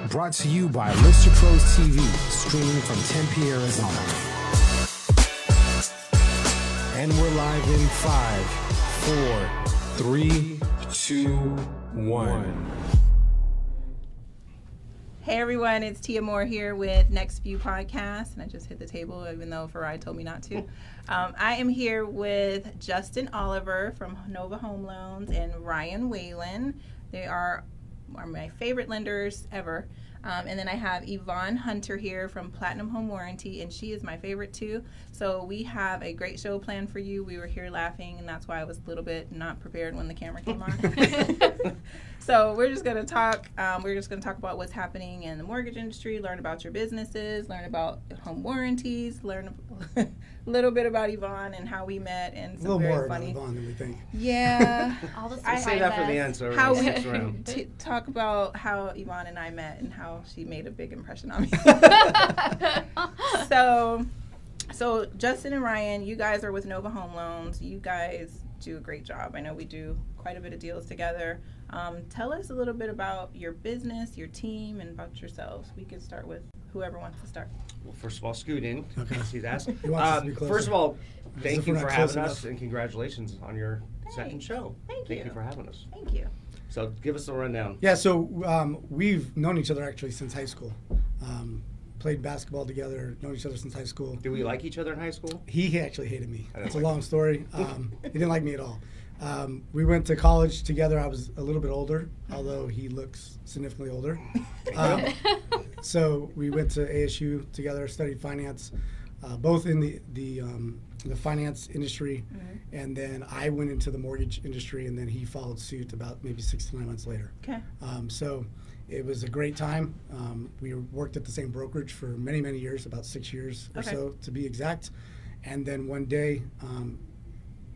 Brought to you by Lister Pros TV, streaming from Tempe, Arizona. And we're live in 5, 4, 3, 2, 1. Hey everyone, it's Tia Moore here with NextView podcast, and I just hit the table even though Farai told me not to. I am here with Justin Oliver from Nova Home Loans and Ryan Whalen. They are my favorite lenders ever. And then I have Yvonne Hunter here from Platinum Home Warranty, and she is my favorite too. So we have a great show planned for you. We were here laughing, and that's why I was a little bit not prepared when the camera came on. So we're just going to talk. We're just going to talk about what's happening in the mortgage industry, learn about your businesses, learn about home warranties, learn a little bit about Yvonne and how we met, and some very funny. A little more about Yvonne than we think. Yeah. All the I say that for the end, so how everyone we sticks around. talk about how Yvonne and I met and how she made a big impression on me. So Justin and Ryan, you guys are with Nova Home Loans. You guys do a great job. I know we do quite a bit of deals together. Tell us a little bit about your business, your team, and about yourselves. We could start with whoever wants to start. Well, first of all, scoot in. Okay. See that? He wants us to be closer. First of all, As thank if you we're for not having close us, enough. and congratulations on your second Thanks. show. Thank you for having us. Thank you. So give us a rundown. Yeah, so we've known each other actually since high school. Played basketball together, known each other since high school. Did we like each other in high school? He actually hated me. I don't It's a like long story. He didn't like me at all. We went to college together. I was a little bit older, although he looks significantly older. So we went to ASU together, studied finance, both in the finance industry, and then I went into the mortgage industry, and then he followed suit about maybe 6 to 9 months later. Okay. So it was a great time. We worked at the same brokerage for many, many years, about 6 years or so to be exact. And then one day,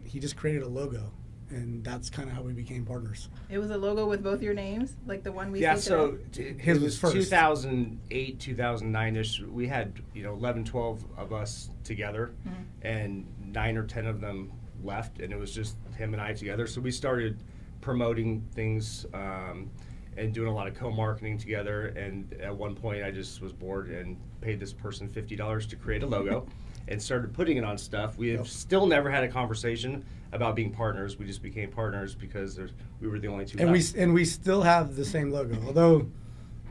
he just created a logo, and that's kind of how we became partners. It was a logo with both your names, like the one we Yeah, see so today? His it was was first. 2008, 2009-ish. We had 11, 12 of us together, and 9 or 10 of them left, and it was just him and I together. So we started promoting things and doing a lot of co-marketing together. And at one point, I just was bored and paid this person $50 to create a logo. And started putting it on stuff. We have still never had a conversation about being partners. We just became partners because we were the only two. And left. we still have the same logo. Although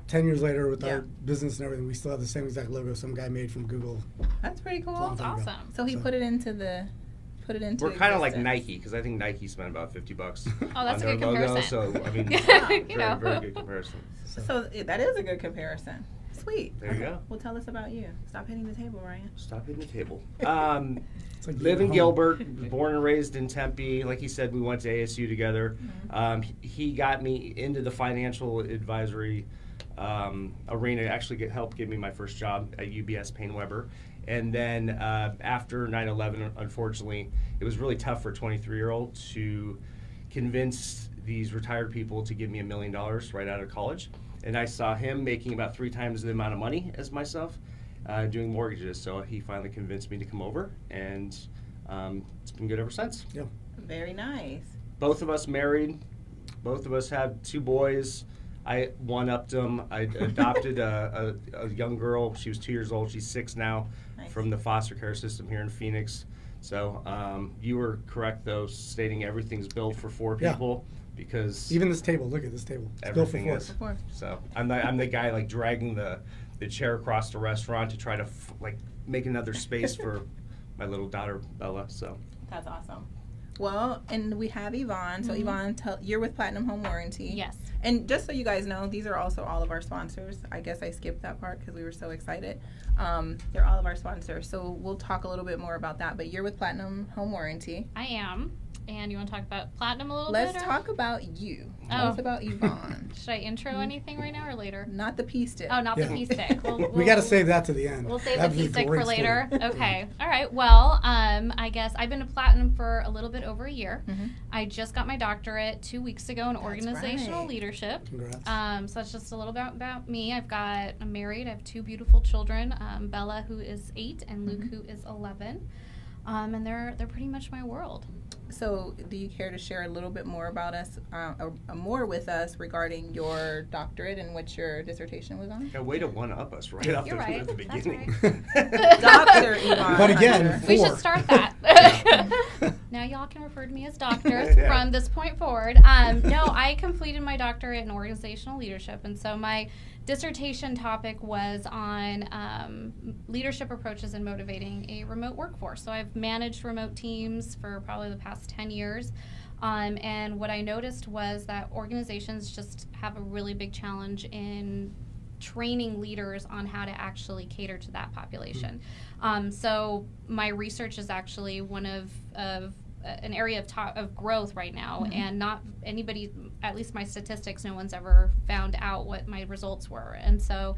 10 years later with our business and everything, we still have the same exact logo some guy made from Google. That's pretty cool. Long That's time ago. awesome. So he put it into We're kind of like existence. Nike because I think Nike spent about $50 Oh, that's on a their good logo. comparison. So I mean, You know. very good comparison. So that is a good comparison. Sweet. There you go. Well, tell us about you. Stop hitting the table, Ryan. Stop hitting the table. It's like Live being in home. Gilbert, born and raised in Tempe. Like he said, we went to ASU together. He got me into the financial advisory arena. Actually, helped give me my first job at UBS Payne Weber. And then after 9/11, unfortunately, it was really tough for a 23-year-old to convince these retired people to give me $1 million right out of college. And I saw him making about 3 times the amount of money as myself doing mortgages. So he finally convinced me to come over, and it's been good ever since. Yeah. Very nice. Both of us married. Both of us have 2 boys. I one-upped them. I adopted a young girl. She was 2 years old. She's 6 now. Nice. From the foster care system here in Phoenix. So you were correct, though, stating everything's built for 4 Yeah. people because Even this table, look at this table. It's built for everything 4. is. Four. So I'm the guy like dragging the chair across the restaurant to try to make another space for my little daughter Bella. So That's awesome. Well, and we have Yvonne. So Yvonne, you're with Platinum Home Warranty. Yes. And just so you guys know, these are also all of our sponsors. I guess I skipped that part because we were so excited. They're all of our sponsors. So we'll talk a little bit more about that. But you're with Platinum Home Warranty. I am. And you want to talk about Platinum a little Let's bit? talk about you. Tell us about Yvonne. Should I intro anything right now or later? Not the pea stick. Oh, not the pea stick. We got to save that to the end. We'll save That'd the be pea a stick great for story. later. Okay. All right. Well, I guess I've been to Platinum for a little bit over a year. I just got my doctorate 2 weeks ago in organizational right. leadership. Congrats. So that's just a little bit about me. I'm married. I have 2 beautiful children, Bella, who is 8, and Luke, who is 11. And they're pretty much my world. So, do you care to share a little bit more about us, more with us regarding your doctorate and what your dissertation was on? Yeah, way to one-up us right off You're right. at the That's beginning. right. Dr. Yvonne. But again, Hunter. We 4. should start that. Now y'all can refer to me as doctors Yeah. from this point forward. No, I completed my doctorate in organizational leadership, and so my dissertation topic was on leadership approaches in motivating a remote workforce. So I've managed remote teams for probably the past 10 years. And what I noticed was that organizations just have a really big challenge in training leaders on how to actually cater to that population. So my research is actually one of an area of growth right now, and not anybody, at least my statistics, no one's ever found out what my results were. And so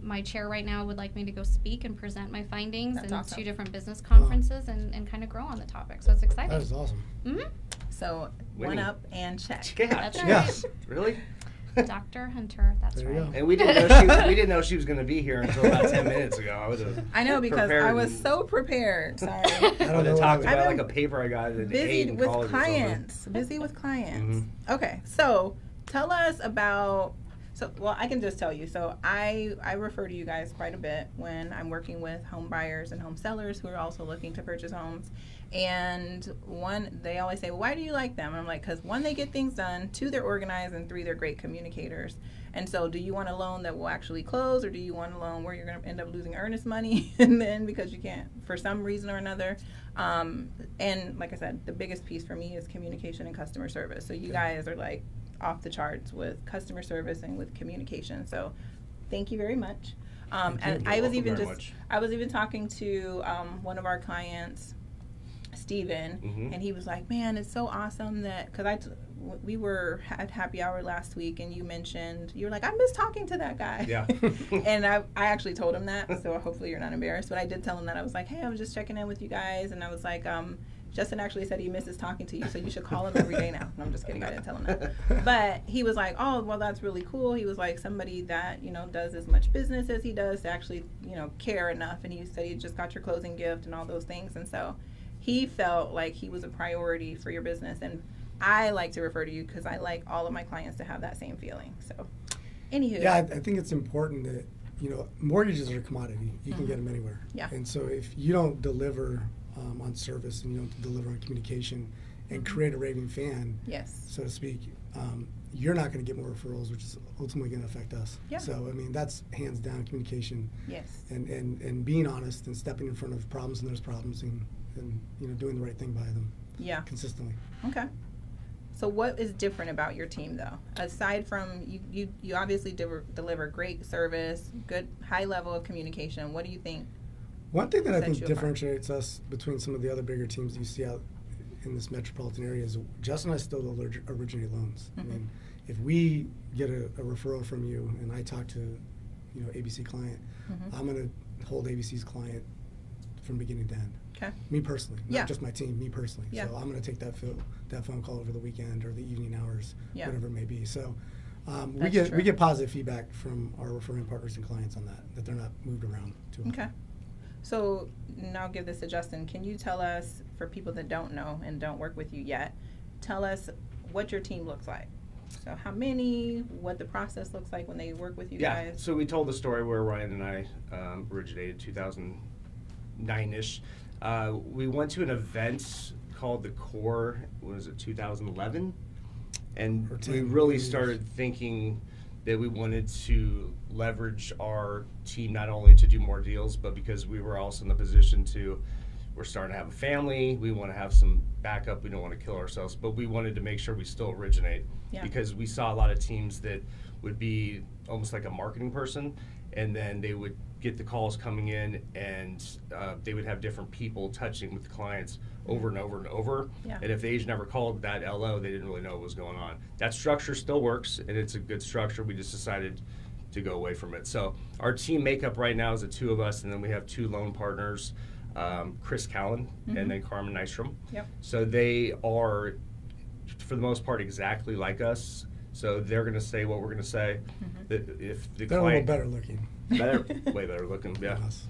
my chair right now would like me to go speak and present my findings That's in awesome. 2 different business conferences and kind of grow on the topic. So it's exciting. That is awesome. So, Winning. one up and check. Yeah. That's right. Yes. Really? Dr. Hunter, that's There you right. go. And we didn't know she was going to be here until about 10 minutes ago. I would have. I know, because prepared I was and- so prepared. Sorry. I I don't would know have what talked I about would- like a paper I got at 8 Busy in with college or something. clients. Busy with clients. Mhm. Okay, so tell us about. So, well, I can just tell you. So, I refer to you guys quite a bit when I'm working with home buyers and home sellers who are also looking to purchase homes. And they always say, well, why do you like them? And I'm like, because 1, they get things done. 2, they're organized. And 3, they're great communicators. And so, do you want a loan that will actually close, or do you want a loan where you're going to end up losing earnest money and then because you can't for some reason or another? And like I said, the biggest piece for me is communication and customer service. So you guys are like off the charts with customer service and with communication. So thank you very much. And You're I was welcome even very much. I was even talking to one of our clients, Steven, Mhm. and he was like, man, it's so awesome that, because we were at happy hour last week, and you were like, I miss talking to that guy. Yeah. And I actually told him that, so hopefully you're not embarrassed, but I did tell him that. I was like, hey, I was just checking in with you guys, and I was like, Justin actually said he misses talking to you, so you should call him every day now. No, I'm just kidding, I didn't tell him that. But he was like, oh, well, that's really cool. He was like, somebody that, does as much business as he does to actually, care enough. And he said he just got your closing gift and all those things. And so he felt like he was a priority for your business. And I like to refer to you because I like all of my clients to have that same feeling. So, anywho. Yeah, I think it's important that, mortgages are a commodity. You can get them anywhere. Yeah. And so if you don't deliver on service and you don't deliver on communication and create a raving fan, Yes. so to speak, you're not going to get more referrals, which is ultimately going to affect us. Yeah. So, that's hands down communication Yes. and being honest and stepping in front of problems and there's problems and doing the right thing by them Yeah. consistently. Okay. So what is different about your team, though? Aside from you obviously deliver great service, good high level of communication. What do you think? One thing that I Sets think you apart. differentiates us between some of the other bigger teams you see out in this metropolitan area is Justin and I still originate loans. I mean, if we get a referral from you and I talk to, ABC client, I'm going to hold ABC's client from beginning to end. Okay. Me personally, not Yeah. just my team, me personally. Yeah. So I'm going to take that phone call over the weekend or the evening hours, Yeah. whatever it may be. So we That's get true. we get positive feedback from our referring partners and clients on that they're not moved around too much. Okay. So now I'll give this to Justin. Can you tell us, for people that don't know and don't work with you yet, tell us what your team looks like? So how many, what the process looks like when they work with you Yeah, guys? so we told the story where Ryan and I originated 2009-ish. We went to an event called The Core, what was it, 2011? And Or we 10 really years. started thinking that we wanted to leverage our team not only to do more deals, but because we were also in the position we're starting to have a family, we want to have some backup, we don't want to kill ourselves, but we wanted to make sure we still originate. Yeah. Because we saw a lot of teams that would be almost like a marketing person, and then they would get the calls coming in, and they would have different people touching with the clients over and over and over. Yeah. And if the agent never called that LO, they didn't really know what was going on. That structure still works, and it's a good structure. We just decided to go away from it. So our team makeup right now is the 2 of us, and then we have 2 loan partners, Chris Callan and then Carmen Nystrom. Yep. So they are, for the most part, exactly like us. So they're going to say what we're going to say. That if the They're client a little better looking. way better looking, yeah. than us.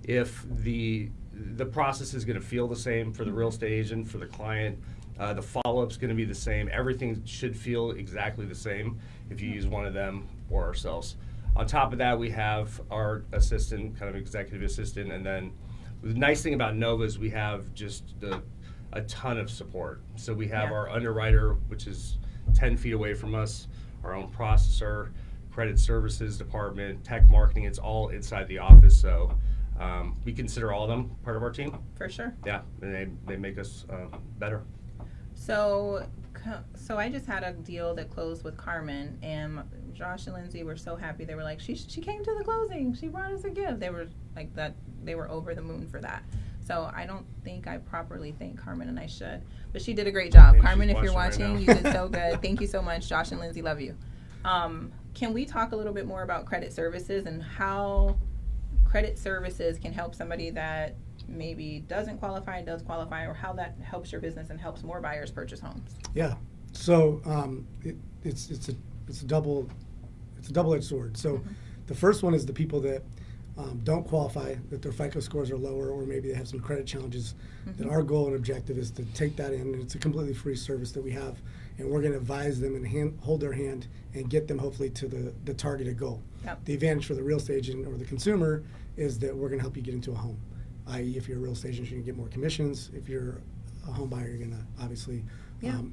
If the the process is going to feel the same for the real estate agent, for the client. The follow-up's going to be the same. Everything should feel exactly the same if you use one of them or ourselves. On top of that, we have our assistant, kind of executive assistant, and then the nice thing about Nova is we have just a ton of support. So we have our underwriter, which is 10 feet away from us, our own processor, credit services department, tech marketing. It's all inside the office. So we consider all of them part of our team. For sure. Yeah, and they make us better. So I just had a deal that closed with Carmen, and Josh and Lindsay were so happy. They were like, she came to the closing. She brought us a gift. They were like that. They were over the moon for that. So I don't think I properly thank Carmen, and I should. But she did a great job. Maybe Carmen, she's if you're watching watching, right you did so good. Thank you so much. Josh and Lindsay, love you. Can we talk a little bit more about credit services and how credit services can help somebody that maybe doesn't qualify, does qualify, or how that helps your business and helps more buyers purchase homes? Yeah. So it's a double-edged sword. So the first one is the people that don't qualify, that their FICO scores are lower, or maybe they have some credit challenges. That our goal and objective is to take that in, and it's a completely free service that we have, and we're going to advise them and hold their hand and get them hopefully to the targeted goal. Yep. The advantage for the real estate agent or the consumer is that we're going to help you get into a home. I.e., if you're a real estate agent, you're going to get more commissions. If you're a home buyer, you're going to obviously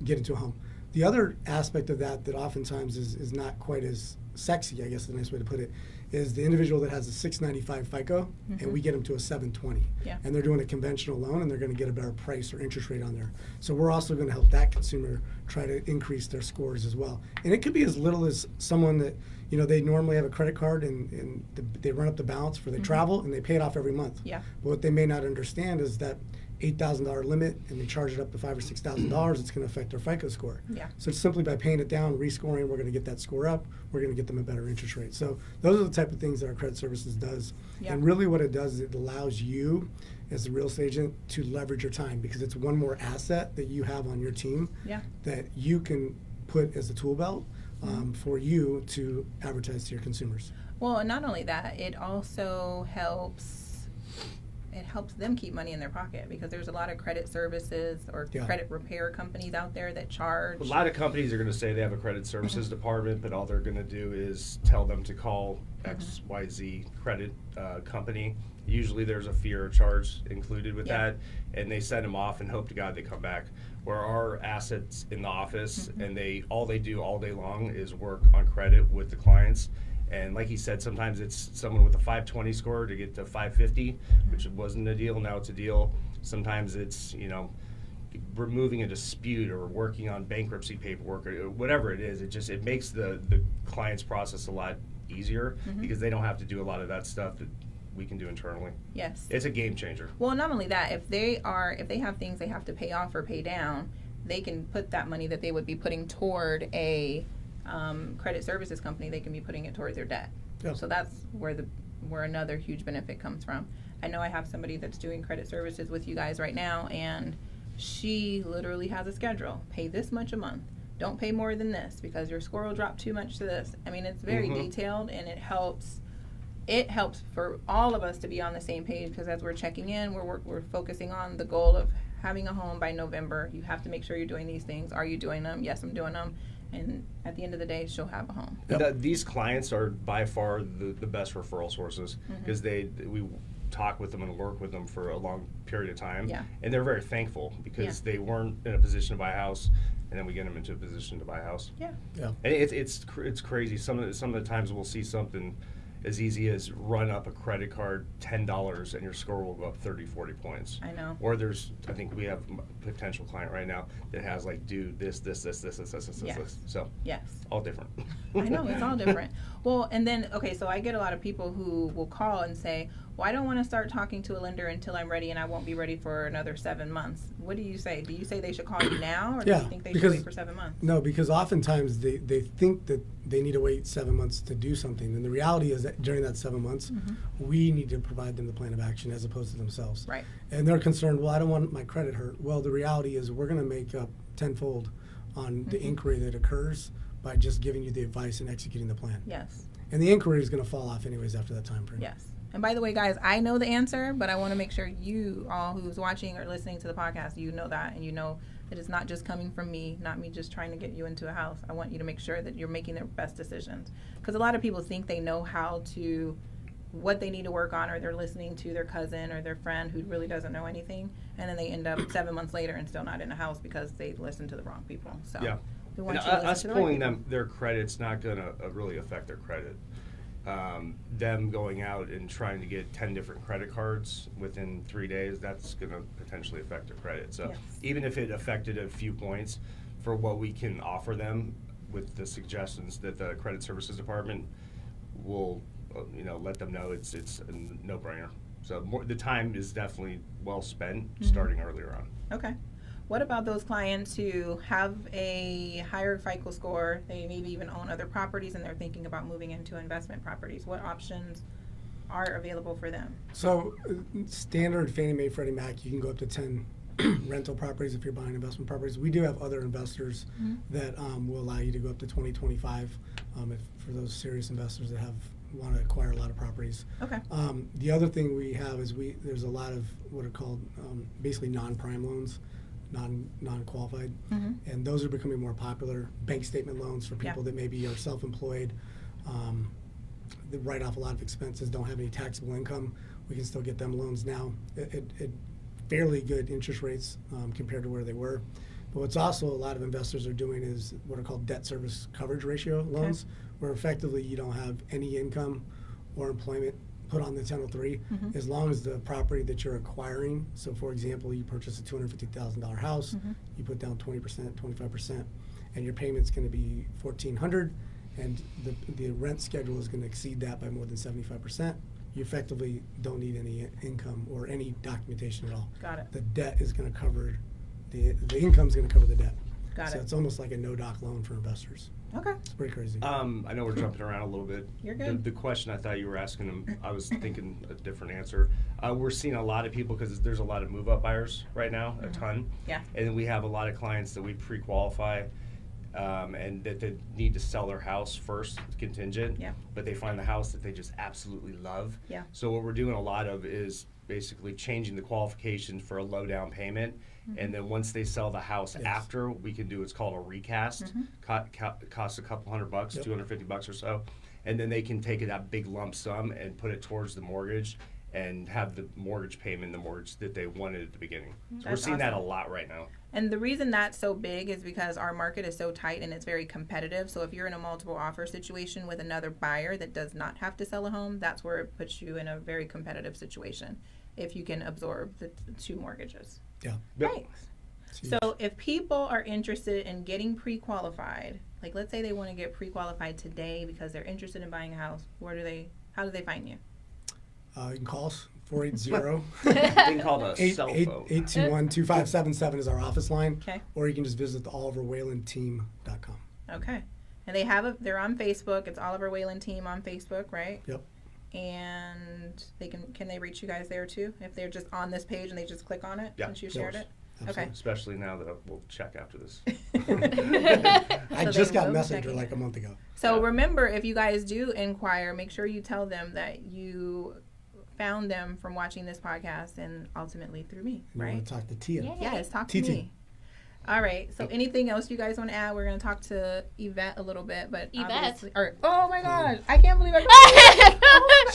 get into a home. The other aspect of that oftentimes is not quite as sexy, I guess is a nice way to put it, is the individual that has a 695 FICO and we get them to a 720. Yeah. And they're doing a conventional loan and they're going to get a better price or interest rate on there. So we're also going to help that consumer try to increase their scores as well. And it could be as little as someone that, they normally have a credit card and they run up the balance for their travel and they pay it off every month. Yeah. But what they may not understand is that $8,000 limit and they charge it up to $5,000 or $6,000, it's going to affect their FICO score. Yeah. So simply by paying it down, rescoring, we're going to get that score up. We're going to get them a better interest rate. So those are the type of things that our credit services does. Yeah. And really what it does is it allows you as the real estate agent to leverage your time, because it's one more asset that you have on your team that you can put as a tool belt for you to advertise to your consumers. Well, and not only that, it also helps them keep money in their pocket, because there's a lot of credit services or credit repair companies out there that charge. A lot of companies are going to say they have a credit services department, but all they're going to do is tell them to call XYZ credit company. Usually there's a fee or charge included with that, and they send them off and hope to God they come back. Where our assets in the office, and all they do all day long is work on credit with the clients. And like he said, sometimes it's someone with a 520 score to get to 550, which wasn't a deal, now it's a deal. Sometimes it's, removing a dispute or working on bankruptcy paperwork or whatever it is. It makes the client's process a lot easier because they don't have to do a lot of that stuff that we can do internally. Yes. It's a game changer. Well, not only that, if they have things they have to pay off or pay down, they can put that money that they would be putting toward a credit services company, they can be putting it towards their debt. Yeah. So that's where another huge benefit comes from. I know I have somebody that's doing credit services with you guys right now, and she literally has a schedule. Pay this much a month. Don't pay more than this because your score will drop too much to this. I mean, it's very detailed, and it helps for all of us to be on the same page, because as we're checking in, we're focusing on the goal of having a home by November. You have to make sure you're doing these things. Are you doing them? Yes, I'm doing them. And at the end of the day, she'll have a home. These clients are by far the best referral sources because we talk with them and work with them for a long period of time. Yeah. And they're very thankful because they weren't in a position to buy a house, and then we get them into a position to buy a house. Yeah. Yeah. And it's crazy. Some of the times we'll see something as easy as run up a credit card $10 and your score will go up 30, 40 points. I know. Or I think we have a potential client right now that has do this. So Yes. all different. I know, it's all different. Well, and then, so I get a lot of people who will call and say, well, I don't want to start talking to a lender until I'm ready, and I won't be ready for another 7 months. What do you say? Do you say they should call you now, or do you think they should wait for 7 months? No, because oftentimes they think that they need to wait 7 months to do something. And the reality is that during that 7 months, we need to provide them the plan of action as opposed to themselves. Right. And they're concerned, well, I don't want my credit hurt. Well, the reality is we're going to make up tenfold on the inquiry that occurs by just giving you the advice and executing the plan. Yes. And the inquiry is going to fall off anyways after that time frame. Yes. And by the way, guys, I know the answer, but I want to make sure you all who's watching or listening to the podcast, you know that, and you know that it's not just coming from me, not me just trying to get you into a house. I want you to make sure that you're making the best decisions. Because a lot of people think they know what they need to work on, or they're listening to their cousin or their friend who really doesn't know anything, and then they end up 7 months later and still not in a house because they listened to the wrong people. So Yeah. we want And you to listen us to the right pulling people. their credit's not going to really affect their credit. Them going out and trying to get 10 different credit cards within 3 days, that's going to potentially affect their credit. So Yes. even if it affected a few points for what we can offer them with the suggestions that the credit services department will, let them know it's a no-brainer. So the time is definitely well spent starting earlier on. Okay. What about those clients who have a higher FICO score, they maybe even own other properties, and they're thinking about moving into investment properties? What options are available for them? So standard Fannie Mae, Freddie Mac, you can go up to 10 rental properties if you're buying investment properties. We do have other investors that will allow you to go up to 20, 25 for those serious investors that want to acquire a lot of properties. Okay. The other thing we have is there's a lot of what are called basically non-prime loans, non-qualified, and those are becoming more popular. Bank statement loans for people that maybe are self-employed, that write off a lot of expenses, don't have any taxable income. We can still get them loans now at fairly good interest rates compared to where they were. But what's also a lot of investors are doing is what are called debt service coverage ratio loans, where effectively you don't have any income or employment put on the 1003 as long as the property that you're acquiring. So for example, you purchase a $250,000 house, you put down 20%, 25%, and your payment's going to be $1,400, and the rent schedule is going to exceed that by more than 75%. You effectively don't need any income or any documentation at all. Got it. The debt is going to cover the income's going to cover the debt. Got So it. it's almost like a no-doc loan for investors. Okay. It's pretty crazy. I know we're jumping around a little bit. You're good. The question I thought you were asking them, I was thinking a different answer. We're seeing a lot of people, because there's a lot of move-up buyers right now, a ton. Yeah. And then we have a lot of clients that we pre-qualify and that they need to sell their house first, contingent. Yeah. But they find the house that they just absolutely love. Yeah. So what we're doing a lot of is basically changing the qualifications for a low down payment. And then once they sell the house after, we can do what's called a recast. Costs a couple $100, Yep. $250 or so. And then they can take that big lump sum and put it towards the mortgage and have the mortgage payment, the mortgage that they wanted at the beginning. So we're That's seeing that a awesome. lot right now. And the reason that's so big is because our market is so tight and it's very competitive. So if you're in a multiple offer situation with another buyer that does not have to sell a home, that's where it puts you in a very competitive situation if you can absorb the two mortgages. Yeah. Yep. Thanks. It's huge. So if people are interested in getting pre-qualified, like let's say they want to get pre-qualified today because they're interested in buying a house, how do they find you? You can call us, 480 They call it a cell phone. 821-2577 is our office line. Okay. Or you can just visit the OliverWhalenTeam.com. Okay. And they're on Facebook. It's Oliver Whalen Team on Facebook, right? Yep. And can they reach you guys there too? If they're just on this page and they just click on it Yeah. since you shared it? Okay. Especially now that we'll check after this. I So just they got will be Messenger checking like it. a month ago. So remember, if you guys do inquire, make sure you tell them that you found them from watching this podcast and ultimately through me, You right? want to talk to Tia. Yeah. Yes, talk to TT. me. All right. So anything else you guys want to add? We're going to talk to Yvette a little bit, but Yvette? obviously, oh my gosh, I can't believe I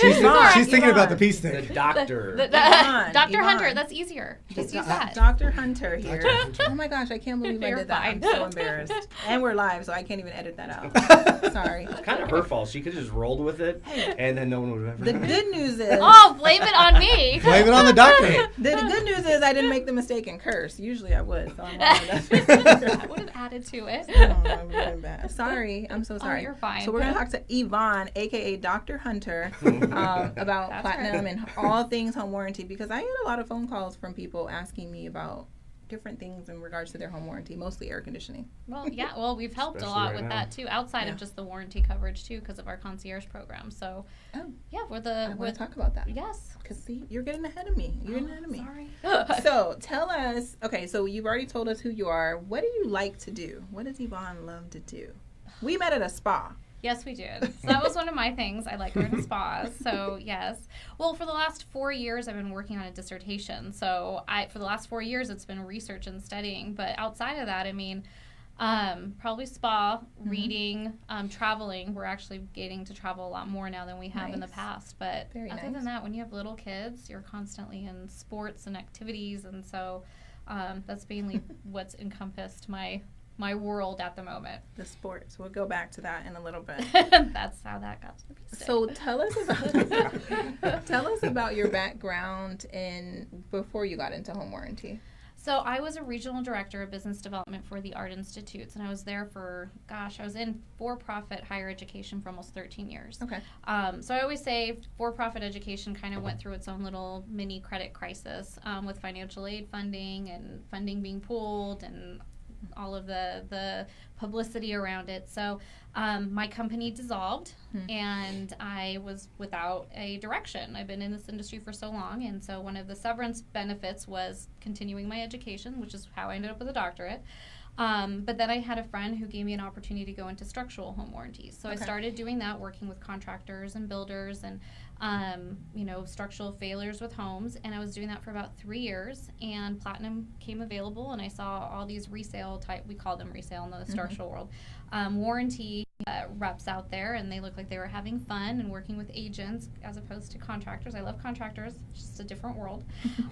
She's, Yvonne, she's thinking about the Yvonne. peace The thing. doctor. Yvonne, Dr. Yvonne. Hunter, that's easier. Just use that. Dr. Hunter here. Dr. Hunter. Oh my gosh, I can't believe I You're did that. I'm fine. so embarrassed. And we're live, so I can't even edit that out. Sorry. It's kind of her fault. She could have just rolled with it, and then no one would have ever. The good news is, Oh, blame it on me. Blame it on the doctor. the good news is I didn't make the mistake and curse. Usually I would. So I'm I would have added to it. I'm really bad. Sorry, I'm so sorry. you're fine. So we're gonna talk to Yvonne, aka Dr. Hunter, about That's platinum right. and all things home warranty, because I get a lot of phone calls from people asking me about different things in regards to their home warranty, mostly air conditioning. Well, yeah. Well, we've helped Especially a lot right with now. that too, outside Yeah. of just the warranty coverage too, because of our concierge program. So, Oh, yeah, we're I the want with to talk about that. yes. Because see, you're getting ahead of me. You're getting ahead of me. Sorry. So tell us, okay, so you've already told us who you are. What do you like to do? What does Yvonne love to do? We met at a spa. Yes, we did. So that was one of my things. I like going to spas. So, yes. Well, for the last 4 years, I've been working on a dissertation. So, for the last 4 years, it's been research and studying. But outside of that, I mean, probably spa, reading, traveling. We're actually getting to travel a lot more now than we have in the past. But other than that, when you have little kids, you're constantly in sports and activities. And so that's mainly what's encompassed my world at the moment. The sports. We'll go back to that in a little bit. That's how that got to be said. So tell us about your background before you got into home warranty. So I was a regional director of business development for the Art Institutes, and I was there I was in for-profit higher education for almost 13 years. Okay. So I always say for-profit education kind of went through its own little mini credit crisis with financial aid funding and funding being pulled and all of the publicity around it. So my company dissolved and I was without a direction. I've been in this industry for so long, and so one of the severance benefits was continuing my education, which is how I ended up with a doctorate. But then I had a friend who gave me an opportunity to go into structural home warranties. So I started doing that, working with contractors and builders and structural failures with homes, and I was doing that for about 3 years, and Platinum came available, and I saw all these resale type, we call them resale in the structural world, warranty reps out there, and they looked like they were having fun and working with agents as opposed to contractors. I love contractors, it's just a different world.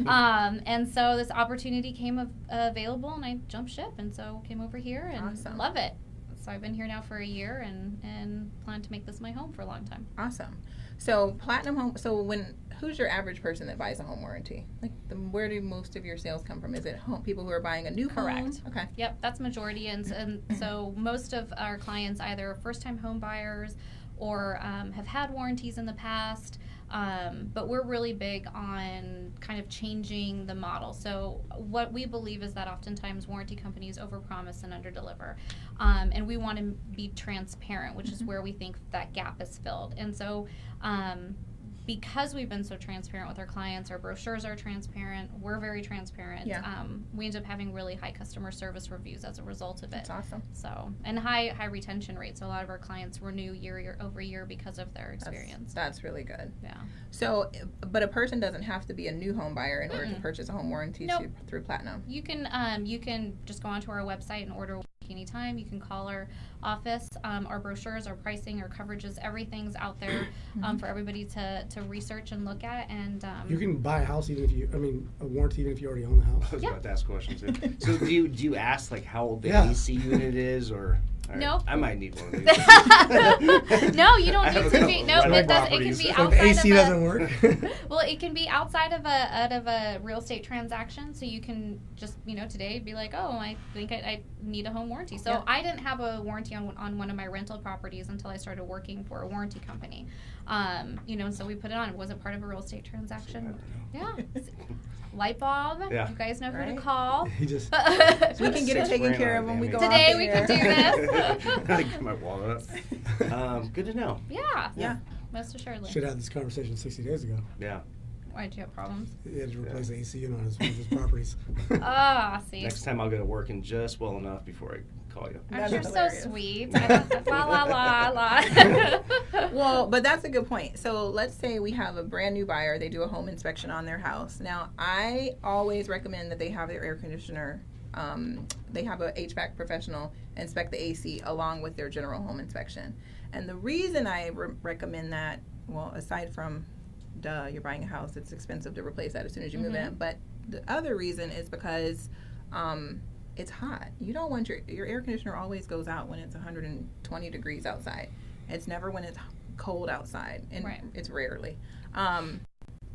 And so this opportunity came available, and I jumped ship, and so came over here and love it. So I've been here now for a year and plan to make this my home for a long time. Awesome. So Platinum Home. So who's your average person that buys a home warranty? Like, where do most of your sales come from? Is it people who are buying a new home? Correct. Okay. Yep, that's majority, and so most of our clients either first-time home buyers or have had warranties in the past. But we're really big on kind of changing the model. So what we believe is that oftentimes warranty companies overpromise and underdeliver. And we want to be transparent, which is where we think that gap is filled. And so because we've been so transparent with our clients, our brochures are transparent, we're very transparent. Yeah. We end up having really high customer service reviews as a result of it. That's awesome. So, and high retention rates. So a lot of our clients renew year over year because of their experience. That's really good. Yeah. So, but a person doesn't have to be a new home buyer in order to purchase a home warranty through Platinum. You can just go onto our website and order anytime. You can call our office. Our brochures, our pricing, our coverages, everything's out there for everybody to research and look at. And you can buy a house a warranty even if you already own the house. I was about to ask questions. So do you ask like how old the AC unit is, or? No. I might need one of these. No, you don't need to be. No, it does. It can be outside the AC doesn't work. Well, it can be outside of a real estate transaction. So you can just today be like, oh, I think I need a home warranty. So I didn't have a warranty on one of my rental properties until I started working for a warranty company. And so we put it on. It wasn't part of a real estate transaction. Yeah. Light bulb. Yeah. You guys know who to call. He just we can get it taken care of when we go today. We can do this. I get my wallet up. Good to know. Yeah. Most assuredly. Should have had this conversation 60 days ago. Yeah. Why did you have problems? He had to replace the AC unit on his properties. See. Next time I'll go to working just well enough before I call you. You're so sweet. la. Well, but that's a good point. So let's say we have a brand new buyer. They do a home inspection on their house. Now, I always recommend that they have their air conditioner. They have a HVAC professional inspect the AC along with their general home inspection. And the reason I recommend that, well, aside from you're buying a house, it's expensive to replace that as soon as you move in. But the other reason is because it's hot. You don't want your air conditioner always goes out when it's 120 degrees outside. It's never when it's cold outside, and it's rarely.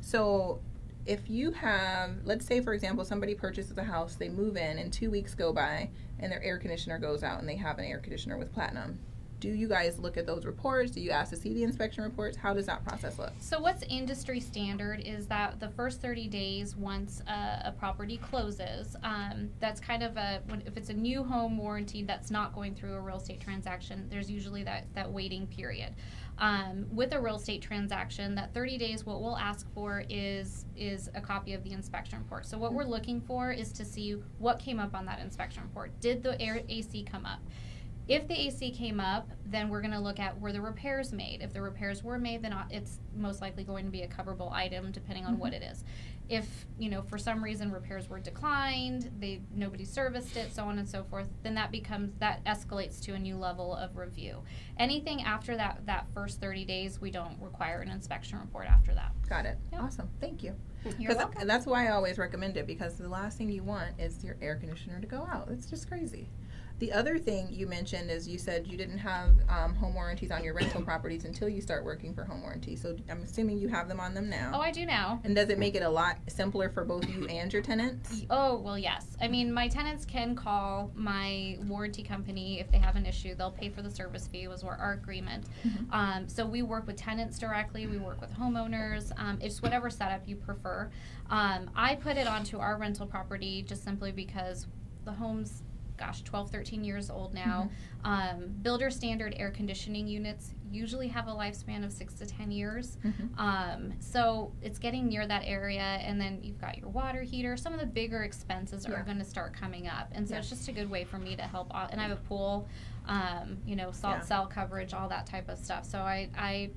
So if you have, let's say for example, somebody purchases a house, they move in, and 2 weeks go by, and their air conditioner goes out, and they have an air conditioner with Platinum. Do you guys look at those reports? Do you ask to see the inspection reports? How does that process look? So what's industry standard is that the first 30 days once a property closes, that's kind of if it's a new home warranty that's not going through a real estate transaction, there's usually that waiting period. With a real estate transaction, that 30 days, what we'll ask for is a copy of the inspection report. So what we're looking for is to see what came up on that inspection report. Did the AC come up? If the AC came up, then we're going to look at were the repairs made. If the repairs were made, then it's most likely going to be a coverable item depending on what it is. If, for some reason repairs were declined, nobody serviced it, so on and so forth, then that escalates to a new level of review. Anything after that first 30 days, we don't require an inspection report after that. Got it. Yeah. Awesome. Thank you. You're welcome. And that's why I always recommend it, because the last thing you want is your air conditioner to go out. It's just crazy. The other thing you mentioned is you said you didn't have home warranties on your rental properties until you start working for home warranty. So I'm assuming you have them on them now. Oh, I do now. And does it make it a lot simpler for both you and your tenants? Oh, well, yes. I mean, my tenants can call my warranty company if they have an issue. They'll pay for the service fee, was our agreement. So we work with tenants directly. We work with homeowners. It's whatever setup you prefer. I put it onto our rental property just simply because the home's 12, 13 years old now. Builder standard air conditioning units usually have a lifespan of 6 to 10 years. So it's getting near that area, and then you've got your water heater. Some of the bigger expenses are going to start coming up, and so it's just a good way for me to help out. And I have a pool, salt cell coverage, all that type of stuff. So I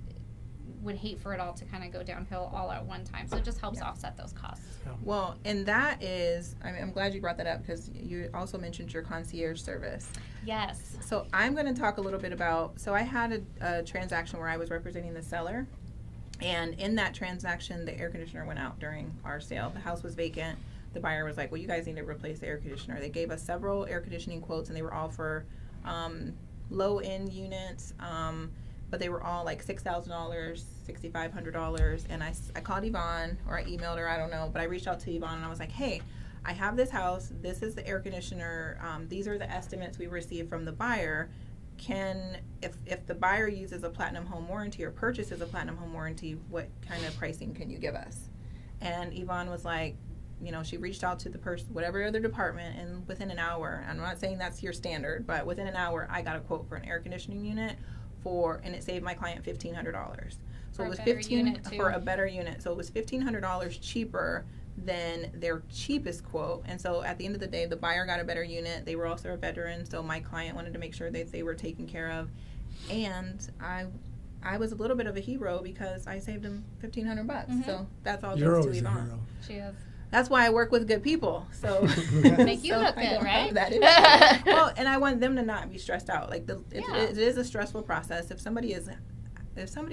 would hate for it all to kind of go downhill all at one time. So it just helps offset those costs. Well, and that is, I'm glad you brought that up, because you also mentioned your concierge service. Yes. So I'm going to talk a little bit about, so I had a transaction where I was representing the seller, and in that transaction, the air conditioner went out during our sale. The house was vacant. The buyer was like, well, you guys need to replace the air conditioner. They gave us several air conditioning quotes, and they were all for low-end units, but they were all like $6,000, $6,500, and I called Yvonne, or I emailed her, I don't know, but I reached out to Yvonne, and I was like, hey, I have this house, this is the air conditioner, these are the estimates we received from the buyer. If the buyer uses a platinum home warranty or purchases a platinum home warranty, what kind of pricing can you give us? And Yvonne was like, she reached out to the person, whatever other department, and within an hour, I'm not saying that's your standard, but within an hour, I got a quote for an air conditioning unit and it saved my client $1,500. So it was $1,500 for a better unit. So it was $1,500 cheaper than their cheapest quote. And so at the end of the day, the buyer got a better unit. They were also a veteran, so my client wanted to make sure that they were taken care of. And I was a little bit of a hero because I saved them $1,500. So that's all You're thanks to always a Yvonne. hero. She is. That's why I work with good people. So Make you look good, right? That is well, and I want them to not be stressed out. Like it is a stressful process. If somebody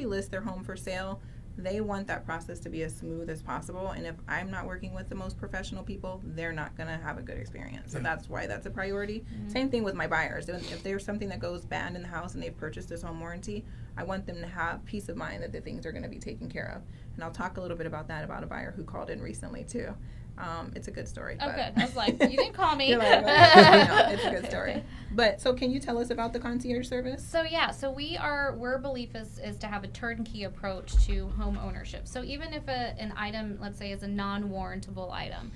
lists their home for sale, they want that process to be as smooth as possible. And if I'm not working with the most professional people, they're not going to have a good experience. So that's why that's a priority. Same thing with my buyers. If there's something that goes bad in the house and they've purchased this home warranty, I want them to have peace of mind that the things are going to be taken care of. And I'll talk a little bit about that, about a buyer who called in recently too. It's a good story. Oh, good. I was like, you didn't call me. You're like, no, it's a good story. But so can you tell us about the concierge service? So our belief is to have a turnkey approach to home ownership. So even if an item, let's say, is a non-warrantable item,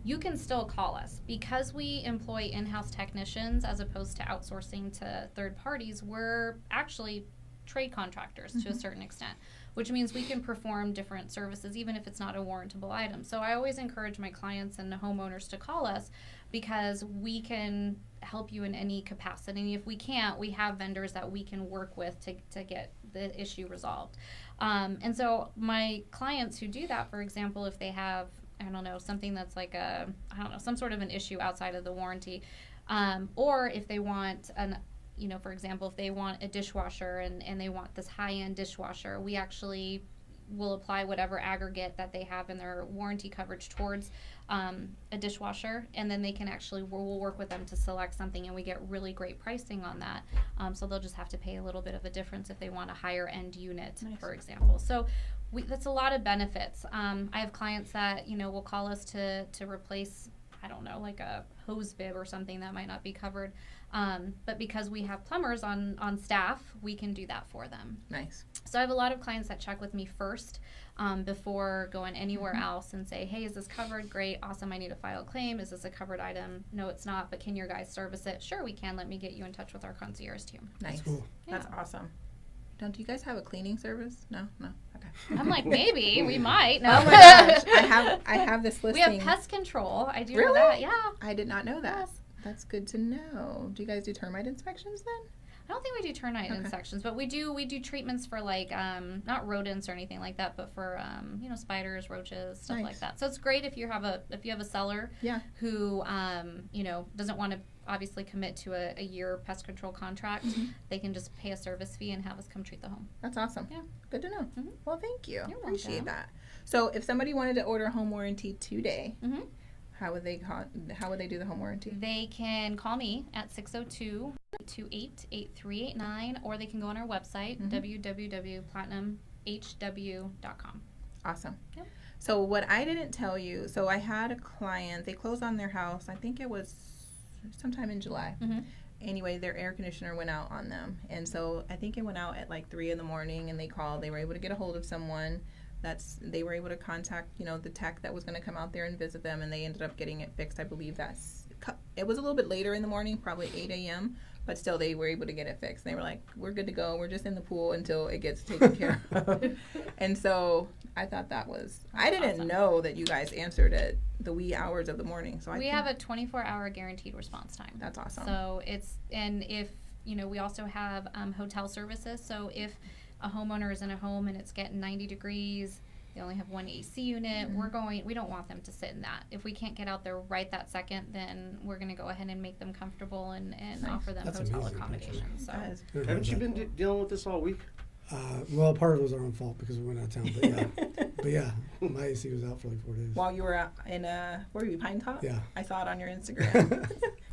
you can still call us. Because we employ in-house technicians as opposed to outsourcing to third parties, we're actually trade contractors to a certain extent, which means we can perform different services even if it's not a warrantable item. So I always encourage my clients and the homeowners to call us because we can help you in any capacity. And if we can't, we have vendors that we can work with to get the issue resolved. And so my clients who do that, for example, if they have, something that's like some sort of an issue outside of the warranty, or if they want for example, if they want a dishwasher and they want this high-end dishwasher, we actually will apply whatever aggregate that they have in their warranty coverage towards a dishwasher, and then they can we'll work with them to select something, and we get really great pricing on that. So they'll just have to pay a little bit of a difference if they want a higher-end unit, for example. So that's a lot of benefits. I have clients that, will call us to replace, like a hose bib or something that might not be covered. But because we have plumbers on staff, we can do that for them. Nice. So I have a lot of clients that check with me first before going anywhere else and say, hey, is this covered? Great. Awesome. I need to file a claim. Is this a covered item? No, it's not. But can your guys service it? Sure, we can. Let me get you in touch with our concierge team. Nice. That's cool. That's awesome. Do you guys have a cleaning service? No? Okay. I'm like, maybe. We might. No. Oh my gosh. I have this listing. We have pest control. I do Really? know that. Yeah. I did not know that. Yes. That's good to know. Do you guys do termite inspections then? I don't think we do termite inspections, but we do treatments for like not rodents or anything like that, but for spiders, roaches, stuff like that. So it's great if you have a seller who doesn't want to obviously commit to a year pest control contract. They can just pay a service fee and have us come treat the home. That's awesome. Yeah, good to know. Well, thank you. You're Appreciate welcome. that. So if somebody wanted to order a home warranty today, how would they do the home warranty? They can call me at 602-288389, or they can go on our website, www.platinumhw.com. Awesome. Yep. So what I didn't tell you, so I had a client, they closed on their house, I think it was sometime in July. Anyway, their air conditioner went out on them. And so I think it went out at like 3 in the morning, and they called. They were able to get a hold of someone. They were able to contact, the tech that was going to come out there and visit them, and they ended up getting it fixed. I believe it was a little bit later in the morning, probably 8 a.m., but still they were able to get it fixed. They were like, we're good to go. We're just in the pool until it gets taken care of. And so I thought I didn't awesome. know that you guys answered at the wee hours of the morning. So we have a 24-hour guaranteed response time. That's awesome. So we also have hotel services. So if a homeowner is in a home and it's getting 90 degrees, they only have one AC unit, we don't want them to sit in that. If we can't get out there right that second, then we're going to go ahead and make them comfortable and offer them hotel amazing, accommodations. So Haven't you been dealing with this all week? Well, part of it was our own fault because we went out of town. But yeah, my AC was out for like 4 days. While you were out in where were you, Pine Top? Yeah. I saw it on your Instagram.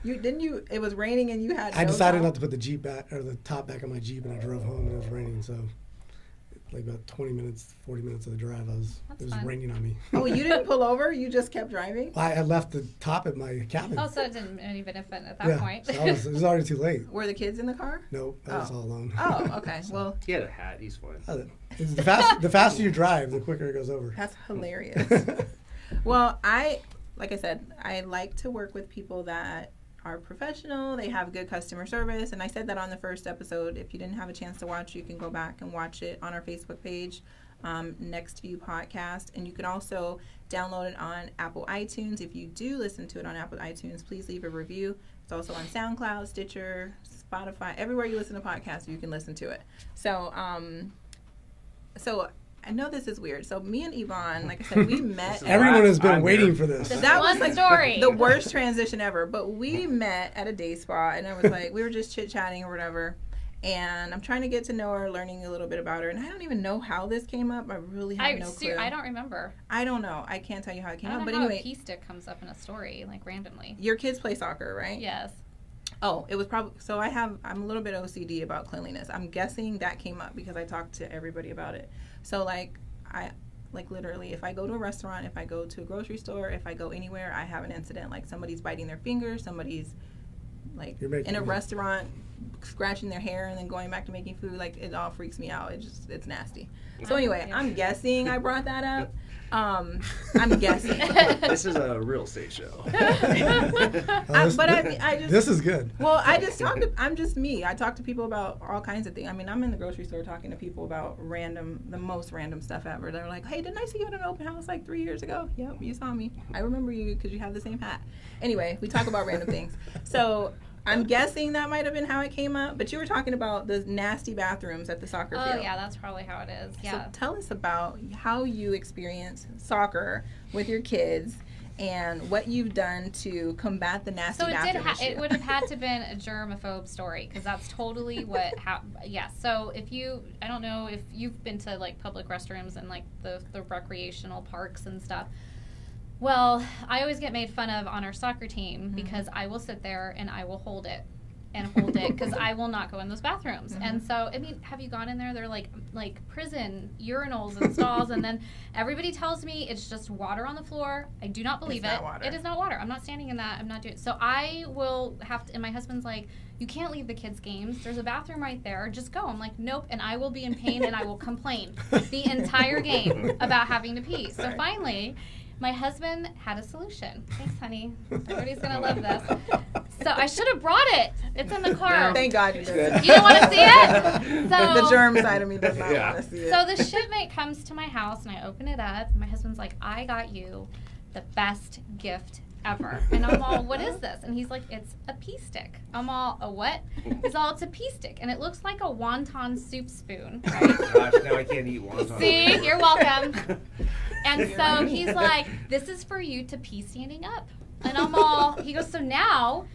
It was raining and you had I decided not to put the top back on my Jeep, and I drove home and it was raining. So like about 40 minutes of the drive, it was fun. raining on me. Oh, you didn't pull over? You just kept driving? I left the top at my cabin. Oh, so it didn't any benefit at that point. So it was already too late. Were the kids in the car? No, I was all alone. Oh, okay. Well, He had a hat. He's fine. The faster you drive, the quicker it goes over. that's hilarious. Well, like I said, I like to work with people that are professional. They have good customer service. And I said that on the first episode. If you didn't have a chance to watch, you can go back and watch it on our Facebook page, NextView Podcast. And you can also download it on Apple iTunes. If you do listen to it on Apple iTunes, please leave a review. It's also on SoundCloud, Stitcher, Spotify. Everywhere you listen to podcasts, you can listen to it. So I know this is weird. So me and Yvonne, like I said, we met. Everyone has been waiting for this. That was like story. the worst transition ever. But we met at a day spa, and it was like we were just chit-chatting or whatever. And I'm trying to get to know her, learning a little bit about her. And I don't even know how this came up. I really have no clue. I don't remember. I don't know. I can't tell you how it came I up. don't But know how anyway, a pea stick comes up in a story like randomly. your kids play soccer, right? Yes. Oh, it was probably, so I'm a little bit OCD about cleanliness. I'm guessing that came up because I talked to everybody about it. So literally, if I go to a restaurant, if I go to a grocery store, if I go anywhere, I have an incident. Like somebody's biting their finger, somebody's like in a restaurant scratching their hair and then going back to making food. Like it all freaks me out. It's nasty. So anyway, I'm guessing I brought that up. I'm guessing. This is a real estate show. This is good. Well, I'm just me. I talk to people about all kinds of things. I mean, I'm in the grocery store talking to people about the most random stuff ever. They're like, hey, didn't I see you at an open house like 3 years ago? Yep, you saw me. I remember you because you have the same hat. Anyway, we talk about random things. So I'm guessing that might have been how it came up, but you were talking about the nasty bathrooms at the soccer field. Oh, yeah, that's probably how it is. Yeah. So tell us about how you experience soccer with your kids and what you've done to combat the nasty bathroom issue. It would have had to been a germaphobe story because that's totally what happened. Yeah. So I don't know if you've been to like public restrooms and like the recreational parks and stuff. Well, I always get made fun of on our soccer team because I will sit there and I will hold it because I will not go in those bathrooms. And so, I mean, have you gone in there? They're like prison urinals and stalls, and then everybody tells me it's just water on the floor. I do not believe it. It is not water. I'm not standing in that. I'm not doing it. So I will have to, and my husband's like, you can't leave the kids' games. There's a bathroom right there. Just go. I'm like, nope. And I will be in pain and I will complain the entire game about having to pee. So finally, my husband had a solution. Thanks, honey. Everybody's going to love this. So I should have brought it. It's in the car. Thank God you did. You don't want to see it? So, the germ side of me does not want to see it. So the shipment comes to my house, and I open it up. My husband's like, I got you the best gift ever. And I'm all, what is this? And he's like, it's a pea stick. I'm all, a what? He's all, it's a pea stick. And it looks like a wonton soup spoon, right? Gosh, now I can't eat wonton. See, you're welcome. And so he's like, this is for you to pee standing up. And I'm all, he goes, so now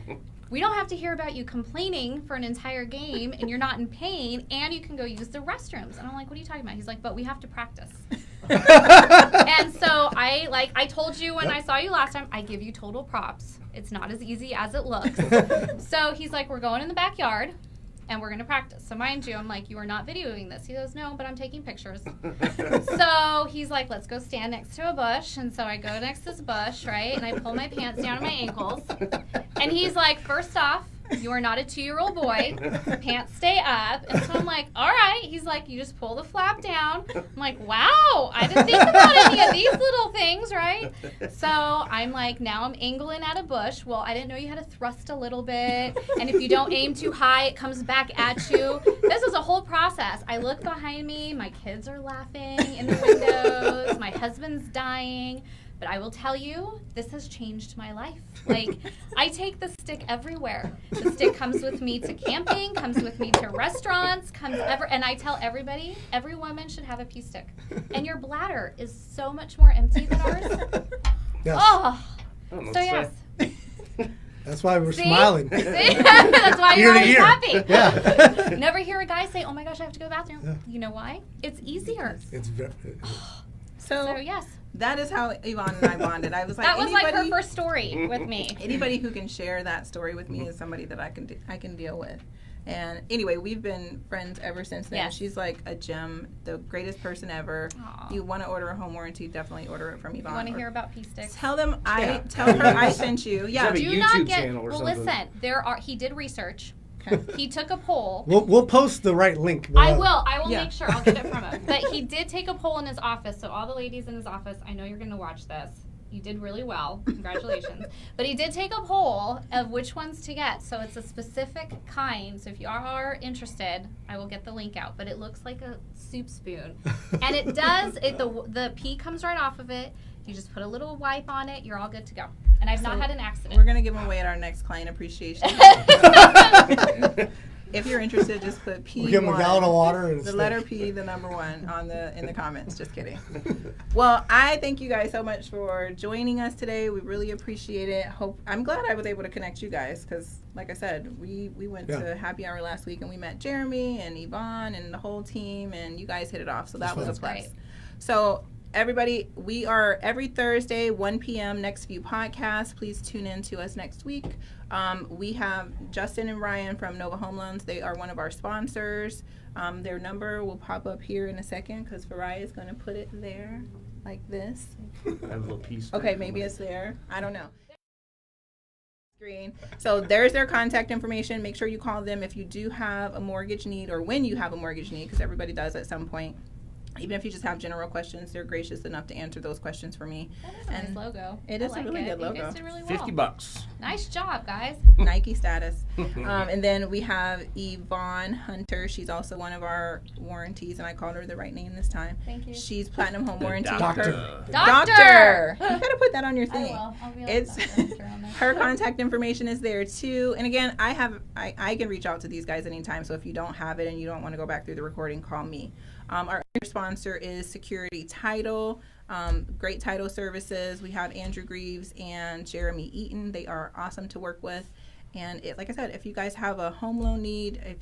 we don't have to hear about you complaining for an entire game and you're not in pain and you can go use the restrooms. And I'm like, what are you talking about? He's like, but we have to practice. And so I told you when I saw you last time, I give you total props. It's not as easy as it looks. So he's like, we're going in the backyard and we're going to practice. So mind you, I'm like, you are not videoing this. He goes, no, but I'm taking pictures. So he's like, let's go stand next to a bush. And so I go next to this bush, right? And I pull my pants down to my ankles. And he's like, first off, you are not a 2-year-old boy. Pants stay up. And so I'm like, all right. He's like, you just pull the flap down. I'm like, wow, I didn't think about any of these little things, right? So I'm like, now I'm angling at a bush. Well, I didn't know you had to thrust a little bit. And if you don't aim too high, it comes back at you. This was a whole process. I look behind me. My kids are laughing in the windows. My husband's dying. But I will tell you, this has changed my life. Like, I take the stick everywhere. The stick comes with me to camping, comes with me to restaurants, and I tell everybody, every woman should have a pee stick. And your bladder is so much more empty than ours. Yes. Oh, so yes. That's why we're See? smiling. See? That's why you're Ear to always ear. happy. Yeah. Never hear a guy say, oh my gosh, I have to go to the bathroom. Yeah. You know why? It's easier. It's very. So, So yes, that is how Yvonne and I bonded. I was like, that was like her anybody, first story with me. anybody who can share that story with me is somebody that I can deal with. And anyway, we've been friends ever since then. Yes. She's like a gem, the greatest person ever. Aw. You want to order a home warranty, definitely order it from Yvonne. You want to Or hear about pee sticks? Tell them Yeah. tell her I sent you. Yeah. Have a Do not YouTube get. channel or Well, something. listen. He did research. Okay. He took a poll. We'll post the right link. I will Yeah. make sure. I'll get it from him. But he did take a poll in his office. So all the ladies in his office, I know you're going to watch this. You did really well. Congratulations. But he did take a poll of which ones to get. So it's a specific kind. So if you are interested, I will get the link out. But it looks like a soup spoon. And it does. The pee comes right off of it. You just put a little wipe on it. You're all good to go. And I've not had an accident. We're gonna give them away at our next client appreciation. If you're interested, just put P1. We'll give them a gallon of water and a the stick. letter P, the number 1 in the comments. Just kidding. Well, I thank you guys so much for joining us today. We really appreciate it. I'm glad I was able to connect you guys because, like I said, we went to happy hour last week and we met Jeremy and Yvonne and the whole team, and you guys hit it off. So that was a plus. Great. So everybody, we are every Thursday, 1 p.m. NextView podcast. Please tune in to us next week. We have Justin and Ryan from Nova Home Loans. They are one of our sponsors. Their number will pop up here in a second because Farai is going to put it there like this. I have a little piece. Okay, maybe it's there. I don't know. Screen. So there's their contact information. Make sure you call them if you do have a mortgage need or when you have a mortgage need, because everybody does at some point. Even if you just have general questions, they're gracious enough to answer those questions for me. That is a nice logo. It I is a like really good logo. You guys did really well. $50. Nice job, guys. Nike status. And then we have Yvonne Hunter. She's also one of our warranties, and I called her the right name this time. Thank you. She's Platinum Home Warranty. Doctor. Doctor! You gotta put that on your I thing. will. I'll be like It's Dr. on there. her contact information is there too. And again, I can reach out to these guys anytime. So if you don't have it and you don't want to go back through the recording, call me. Our other sponsor is Security Title. Great title services. We have Andrew Greaves and Jeremy Eaton. They are awesome to work with. And like I said, if you guys have a home loan need, a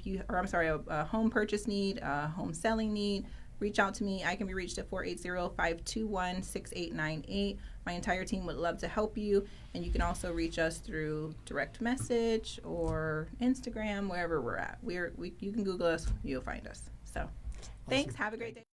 home purchase need, a home selling need, reach out to me. I can be reached at 480-521-6898. My entire team would love to help you. And you can also reach us through direct message or Instagram, wherever we're at. You can Google us, you'll find us. So thanks. Have a great day.